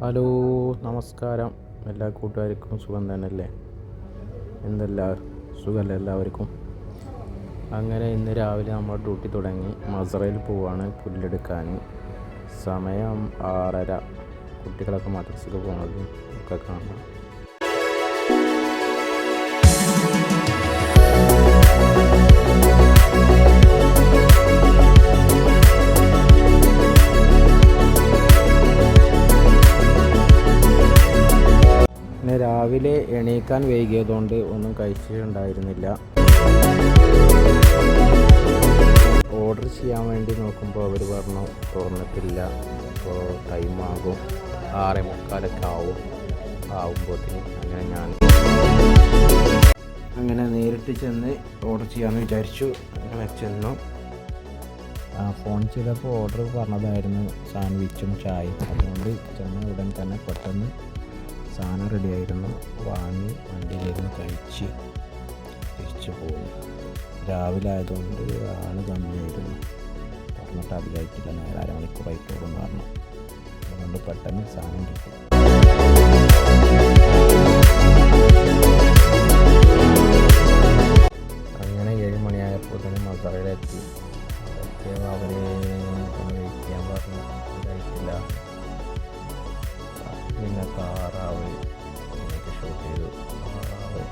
Hello, നമസ്കാരം. എല്ലാ കൂട്ടുകാർക്കും സുഖം തന്നെയല്ലേ? സുഖമല്ലേ എല്ലാവർക്കും? അങ്ങനെ ഇന്ന് രാവിലെ നമ്മൾ ഡ്യൂട്ടി തുടങ്ങി. മസറയിൽ പോവാണ് പുല്ലെടുക്കാൻ. സമയം 6:30. കുട്ടികളൊക്കെ മദ്രസയ്ക്ക് പോകുന്നതും ഒക്കെ കാണാം. രാവിലെ എണീക്കാൻ വൈകിയതുകൊണ്ട് ഒന്നും കഴിച്ചിട്ടുണ്ടായിരുന്നില്ല. ഓർഡർ ചെയ്യാൻ വേണ്ടി നോക്കുമ്പോൾ അവർ പറഞ്ഞു തുറന്നിട്ടില്ല, അപ്പോൾ ടൈമാകും, 6:45 ആവുമ്പോഴത്തേന്. അങ്ങനെ നേരിട്ട് ചെന്ന് ഓർഡർ ചെയ്യാമെന്ന് വിചാരിച്ചു. അങ്ങനെ ചെന്നു. ഫോൺ ചെയ്തപ്പോൾ ഓർഡർ പറഞ്ഞതായിരുന്നു സാൻഡ്വിച്ചും ചായയും. അതുകൊണ്ട് ചെന്ന ഉടൻ തന്നെ പെട്ടെന്ന് സാധനം റെഡിയായിരുന്നു. വാങ്ങി വണ്ടിയിലിരുന്ന് കഴിച്ച് തിരിച്ചു പോകുന്നു. രാവിലെ ആയതുകൊണ്ട് ആൾ കമ്മിയായിരുന്നു. പറഞ്ഞിട്ട് അധികമായിട്ടില്ല, നേരെ അരമണിക്കൂറായിട്ടോളെന്ന് പറഞ്ഞു. അതുകൊണ്ട് പെട്ടെന്ന് സാധനം കിട്ടി. അങ്ങനെ 7 മണിയായപ്പോൾ തന്നെ മസറയിലെത്തി. അവരെ വെയിറ്റ് ചെയ്യാൻ പറഞ്ഞു. കഴിച്ചില്ല. പിന്നെ താറാവ് ഇങ്ങനെയൊക്കെ ഷൂട്ട് ചെയ്തു. താറാവ്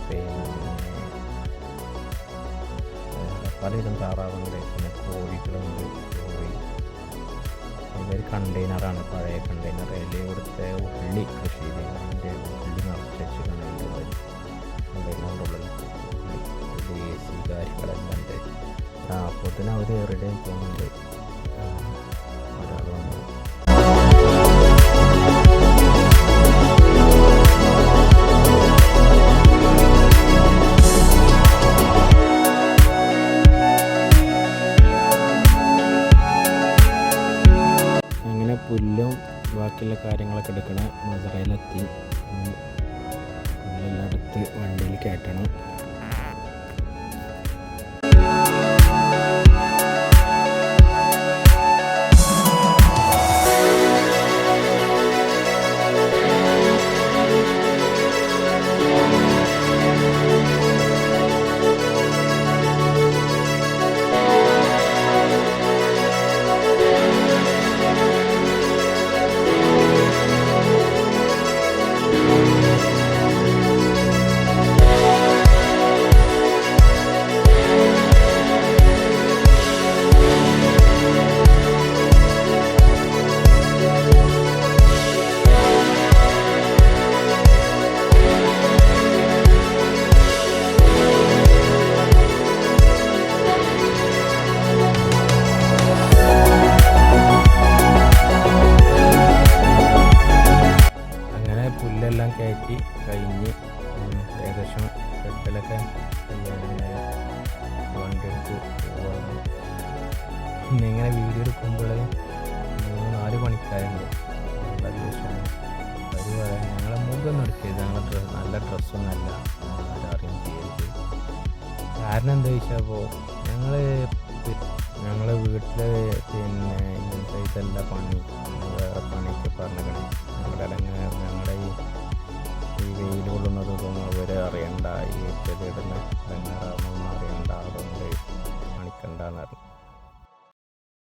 പിന്നെ പലയിലും താറാവുണ്ട്. പിന്നെ കോഴികളുണ്ട്. ഇതൊരു കണ്ടെയ്നറാണ്, പഴയ കണ്ടെയ്നർ. അതിൽ ഇവിടുത്തെ ഉള്ളി കൃഷി ചെയ്ത് അതിൻ്റെ ഉള്ളി നിറച്ച് വെച്ചിട്ടുണ്ടെങ്കിൽ കണ്ടെയ്നറിൻ്റെ ഉള്ളിൽ AC കാര്യങ്ങളെല്ലാം ഉണ്ട്. അപ്പോൾ തന്നെ അവർ റെഡി ആയി പോകുന്നുണ്ട്. ഒരാൾ വന്നു. പുല്ലും ബാക്കിയുള്ള കാര്യങ്ങളൊക്കെ എടുക്കണ മസറയിലെത്തി. പുല്ലെല്ലാം എടുത്ത് വണ്ടിയിൽ കയറ്റണം. പുല്ലെല്ലാം കയറ്റി കഴിഞ്ഞ് ഏകദേശം കെട്ടലൊക്കെ ചെയ്യാനുള്ള വണ്ടി എടുത്ത് പോകണം. പിന്നെ ഇങ്ങനെ വീഡിയോ എടുക്കുമ്പോൾ 3-4 പണിക്കാരുണ്ട്. അവർ പറയാൻ ഞങ്ങളെ മുഖമൊന്നും എടുക്കരുത്, ഞങ്ങളുടെ നല്ല ഡ്രസ്സൊന്നുമല്ല, ആരും ചെയ്യരുത്. കാരണം എന്താ ചോദിച്ചാൽ, അപ്പോൾ ഞങ്ങൾ വീട്ടിൽ പിന്നെ ഇങ്ങനത്തെ ഇതെല്ലാം പണി വേറെ പണിയൊക്കെ പറഞ്ഞിരിക്കണം. ഞങ്ങളുടെ ഈ വെയിൽ കൊള്ളുന്നതൊന്നും അവർ അറിയണ്ട, ഈ ചെടിയിടുന്ന ഇടങ്ങാറാവണമെന്ന് അറിയണ്ട, അതുകൊണ്ട് കാണിക്കണ്ടെന്ന് പറഞ്ഞു.